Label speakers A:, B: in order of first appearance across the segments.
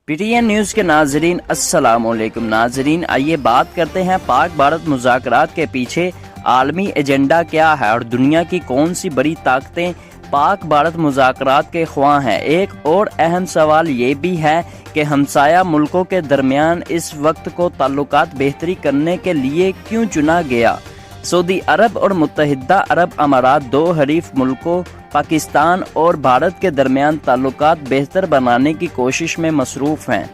A: P T N news کے ناظرین السلام علیکم ناظرین، آئیے بات کرتے ہیں پاک بھارت مذاکرات کے پیچھے عالمی ایجنڈا کیا ہے اور دنیا کی کون سی بڑی طاقتیں پاک بھارت مذاکرات کے خواہاں ہیں۔ ایک اور اہم سوال یہ بھی ہے کہ ہمسایہ ملکوں کے درمیان اس وقت کو تعلقات بہتری کرنے کے لیے کیوں چنا گیا۔ سعودی عرب اور متحدہ عرب امارات دو حریف ملکوں پاکستان اور بھارت کے درمیان تعلقات بہتر بنانے کی کوشش میں مصروف ہیں،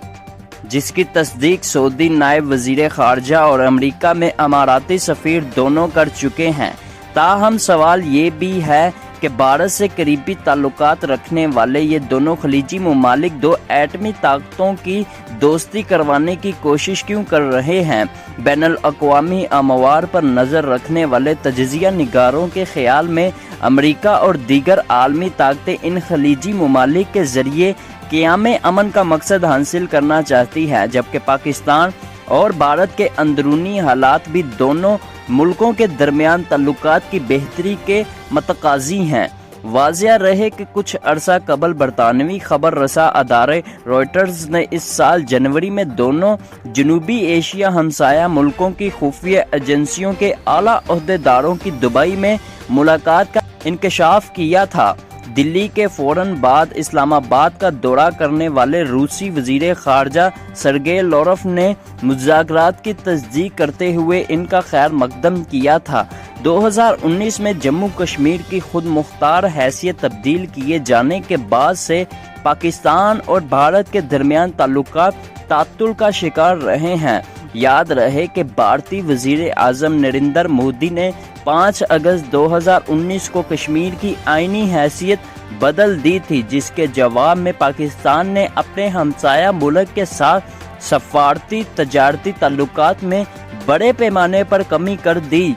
A: جس کی تصدیق سعودی نائب وزیر خارجہ اور امریکہ میں اماراتی سفیر دونوں کر چکے ہیں۔ تاہم سوال یہ بھی ہے کہ بھارت سے قریبی تعلقات رکھنے والے یہ دونوں خلیجی ممالک دو ایٹمی طاقتوں کی دوستی کروانے کی کوشش کیوں کر رہے ہیں۔ بین الاقوامی امور پر نظر رکھنے والے تجزیہ نگاروں کے خیال میں امریکہ اور دیگر عالمی طاقتیں ان خلیجی ممالک کے ذریعے قیام امن کا مقصد حاصل کرنا چاہتی ہے، جبکہ پاکستان اور بھارت کے اندرونی حالات بھی دونوں ملکوں کے درمیان تعلقات کی بہتری کے متقاضی ہیں۔ واضح رہے کہ کچھ عرصہ قبل برطانوی خبر رساں ادارے روئٹرز نے اس سال جنوری میں دونوں جنوبی ایشیا ہمسایہ ملکوں کی خفیہ ایجنسیوں کے اعلیٰ عہدیداروں کی دبئی میں ملاقات کا انکشاف کیا تھا۔ دلی کے فوراً بعد اسلام آباد کا دورہ کرنے والے روسی وزیر خارجہ سرگئی لاروف نے مذاکرات کی تصدیق کرتے ہوئے ان کا خیر مقدم کیا تھا۔ 2019 میں جموں کشمیر کی خود مختار حیثیت تبدیل کیے جانے کے بعد سے پاکستان اور بھارت کے درمیان تعلقات تعطل کا شکار رہے ہیں۔ یاد رہے کہ بھارتی وزیر اعظم نریندر مودی نے 5 اگست 2019 کو کشمیر کی آئینی حیثیت بدل دی تھی، جس کے جواب میں پاکستان نے اپنے ہمسایہ ملک کے ساتھ سفارتی تجارتی تعلقات میں بڑے پیمانے پر کمی کر دی۔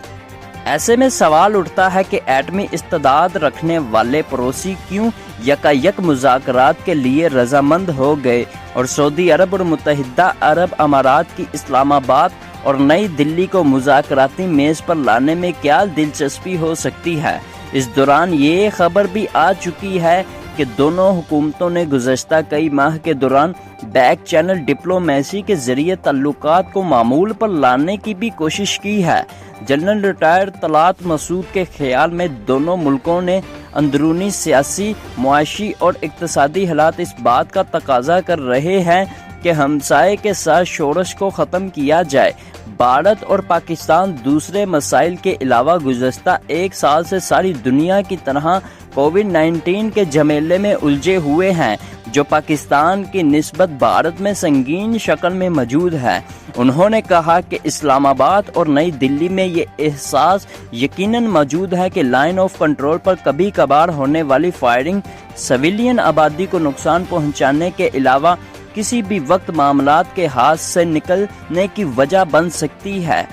A: ایسے میں سوال اٹھتا ہے کہ ایٹمی استعداد رکھنے والے پڑوسی کیوں یکایک مذاکرات کے لیے رضامند ہو گئے، اور سعودی عرب اور متحدہ عرب امارات کی اسلام آباد اور نئی دلی کو مذاکراتی میز پر لانے میں کیا دلچسپی ہو سکتی ہے۔ اس دوران یہ خبر بھی آ چکی ہے کہ دونوں حکومتوں نے گزشتہ کئی ماہ کے دوران بیک چینل ڈپلومیسی کے ذریعے تعلقات کو معمول پر لانے کی بھی کوشش کی ہے۔ جنرل ریٹائر طلعت مسعود کے خیال میں دونوں ملکوں نے اندرونی سیاسی، معاشی اور اقتصادی حالات اس بات کا تقاضا کر رہے ہیں کہ ہمسائے کے ساتھ شورش کو ختم کیا جائے۔ بھارت اور پاکستان دوسرے مسائل کے علاوہ گزشتہ 1 سال سے ساری دنیا کی طرح کووڈ-19 کے جھمیلے میں الجھے ہوئے ہیں، جو پاکستان کی نسبت بھارت میں سنگین شکل میں موجود ہے۔ انہوں نے کہا کہ اسلام آباد اور نئی دلی میں یہ احساس یقیناً موجود ہے کہ لائن آف کنٹرول پر کبھی کبھار ہونے والی فائرنگ سویلین آبادی کو نقصان پہنچانے کے علاوہ کسی بھی وقت معاملات کے ہاتھ سے نکلنے کی وجہ بن سکتی ہے۔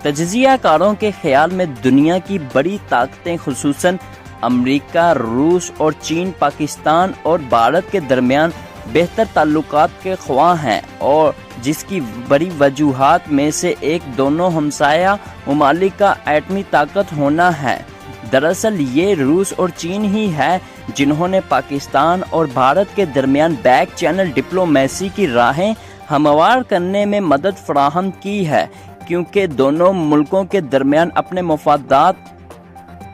A: تجزیہ کاروں کے خیال میں دنیا کی بڑی طاقتیں خصوصاً امریکہ، روس اور چین پاکستان اور بھارت کے درمیان بہتر تعلقات کے خواہاں ہیں، اور جس کی بڑی وجوہات میں سے ایک دونوں ہمسایہ ممالک کا ایٹمی طاقت ہونا ہے۔ دراصل یہ روس اور چین ہی ہے جنہوں نے پاکستان اور بھارت کے درمیان بیک چینل ڈپلومیسی کی راہیں ہموار کرنے میں مدد فراہم کی ہے، کیونکہ دونوں ملکوں کے درمیان اپنے مفادات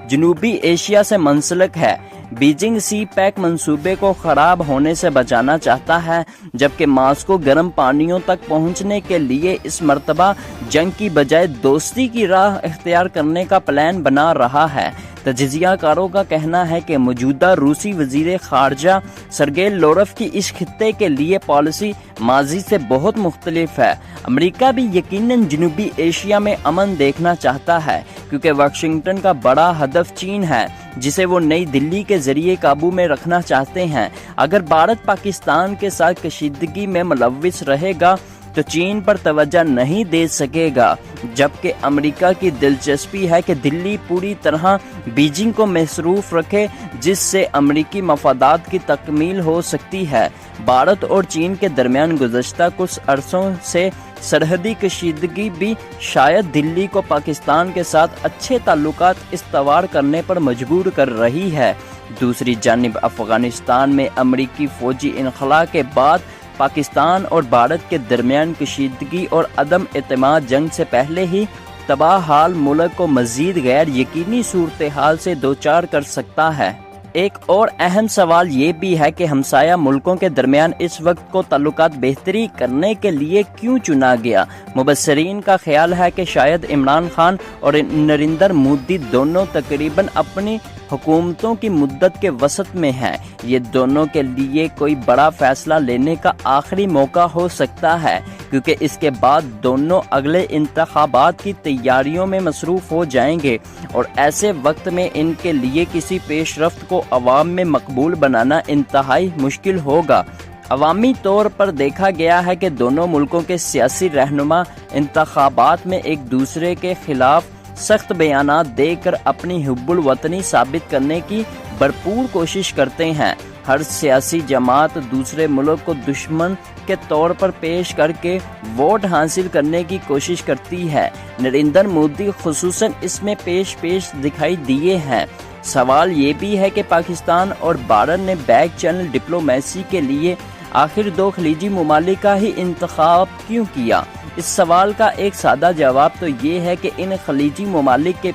A: جنوبی ایشیا سے منسلک ہے۔ بیجنگ سی پیک منصوبے کو خراب ہونے سے بچانا چاہتا ہے، جبکہ ماسکو گرم پانیوں تک پہنچنے کے لیے اس مرتبہ جنگ کی بجائے دوستی کی راہ اختیار کرنے کا پلان بنا رہا ہے۔ تجزیہ کاروں کا کہنا ہے کہ موجودہ روسی وزیر خارجہ سرگئی لاروف کی اس خطے کے لیے پالیسی ماضی سے بہت مختلف ہے۔ امریکہ بھی یقیناً جنوبی ایشیا میں امن دیکھنا چاہتا ہے، کیونکہ واشنگٹن کا بڑا ہدف چین ہے، جسے وہ نئی دلی کے ذریعے قابو میں رکھنا چاہتے ہیں۔ اگر بھارت پاکستان کے ساتھ کشیدگی میں ملوث رہے گا تو چین پر توجہ نہیں دے سکے گا، جبکہ امریکہ کی دلچسپی ہے کہ دلی پوری طرح بیجنگ کو مصروف رکھے، جس سے امریکی مفادات کی تکمیل ہو سکتی ہے۔ بھارت اور چین کے درمیان گزشتہ کچھ عرصوں سے سرحدی کشیدگی بھی شاید دلی کو پاکستان کے ساتھ اچھے تعلقات استوار کرنے پر مجبور کر رہی ہے۔ دوسری جانب افغانستان میں امریکی فوجی انخلا کے بعد پاکستان اور بھارت کے درمیان کشیدگی اور عدم اعتماد جنگ سے پہلے ہی تباہ حال ملک کو مزید غیر یقینی صورتحال سے دوچار کر سکتا ہے۔ ایک اور اہم سوال یہ بھی ہے کہ ہمسایہ ملکوں کے درمیان اس وقت کو تعلقات بہتری کرنے کے لیے کیوں چنا گیا؟ مبصرین کا خیال ہے کہ شاید عمران خان اور نریندر مودی دونوں تقریباً اپنی حکومتوں کی مدت کے وسط میں ہیں۔ یہ دونوں کے لیے کوئی بڑا فیصلہ لینے کا آخری موقع ہو سکتا ہے، کیونکہ اس کے بعد دونوں اگلے انتخابات کی تیاریوں میں مصروف ہو جائیں گے، اور ایسے وقت میں ان کے لیے کسی پیش رفت کو عوام میں مقبول بنانا انتہائی مشکل ہوگا۔ عوامی طور پر دیکھا گیا ہے کہ دونوں ملکوں کے سیاسی رہنما انتخابات میں ایک دوسرے کے خلاف سخت بیانات دے کر اپنی حب الوطنی ثابت کرنے کی بھرپور کوشش کرتے ہیں۔ ہر سیاسی جماعت دوسرے ملک کو دشمن کے طور پر پیش کر کے ووٹ حاصل کرنے کی کوشش کرتی ہے۔ نریندر مودی خصوصاً اس میں پیش دکھائی دیے ہیں۔ سوال یہ بھی ہے کہ پاکستان اور بھارت نے بیک چینل ڈپلومیسی کے لیے آخر دو خلیجی ممالک کا ہی انتخاب کیوں کیا؟ اس سوال کا ایک سادہ جواب تو یہ ہے کہ ان خلیجی ممالک کے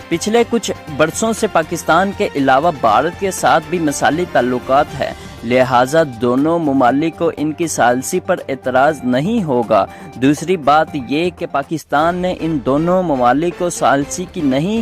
A: پچھلے کچھ برسوں سے پاکستان کے علاوہ بھارت کے ساتھ بھی مثالی تعلقات ہیں، لہٰذا دونوں ممالک کو ان کی ثالثی پر اعتراض نہیں ہوگا۔ دوسری بات یہ کہ پاکستان نے ان دونوں ممالک کو ثالثی کی نہیں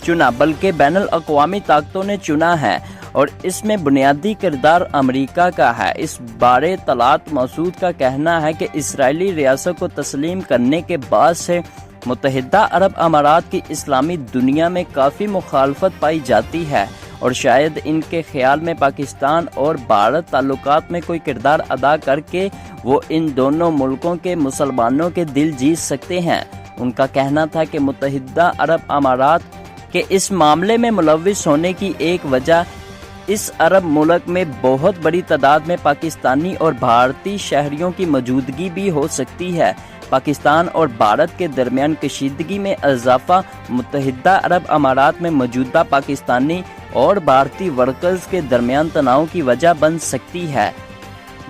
A: چنا بلکہ بین الاقوامی طاقتوں نے چنا ہے، اور اس میں بنیادی کردار امریکہ کا ہے۔ اس بارے طلعت مسعود کا کہنا ہے کہ اسرائیلی ریاست کو تسلیم کرنے کے بعد سے متحدہ عرب امارات کی اسلامی دنیا میں کافی مخالفت پائی جاتی ہے، اور شاید ان کے خیال میں پاکستان اور بھارت تعلقات میں کوئی کردار ادا کر کے وہ ان دونوں ملکوں کے مسلمانوں کے دل جیت سکتے ہیں۔ ان کا کہنا تھا کہ متحدہ عرب امارات کے اس معاملے میں ملوث ہونے کی ایک وجہ اس عرب ملک میں بہت بڑی تعداد میں پاکستانی اور بھارتی شہریوں کی موجودگی بھی ہو سکتی ہے۔ پاکستان اور بھارت کے درمیان کشیدگی میں اضافہ متحدہ عرب امارات میں موجودہ پاکستانی اور بھارتی ورکرز کے درمیان تناؤ کی وجہ بن سکتی ہے،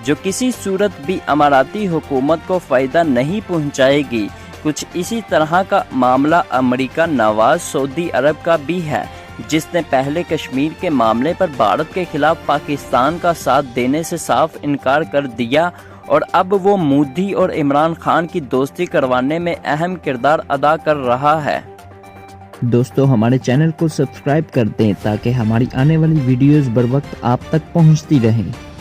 A: جو کسی صورت بھی اماراتی حکومت کو فائدہ نہیں پہنچائے گی۔ کچھ اسی طرح کا معاملہ امریکہ نواز سعودی عرب کا بھی ہے، جس نے پہلے کشمیر کے معاملے پر بھارت کے خلاف پاکستان کا ساتھ دینے سے صاف انکار کر دیا، اور اب وہ مودی اور عمران خان کی دوستی کروانے میں اہم کردار ادا کر رہا ہے۔
B: دوستو ہمارے چینل کو سبسکرائب کر دیں تاکہ ہماری آنے والی ویڈیوز بر وقت آپ تک پہنچتی رہیں۔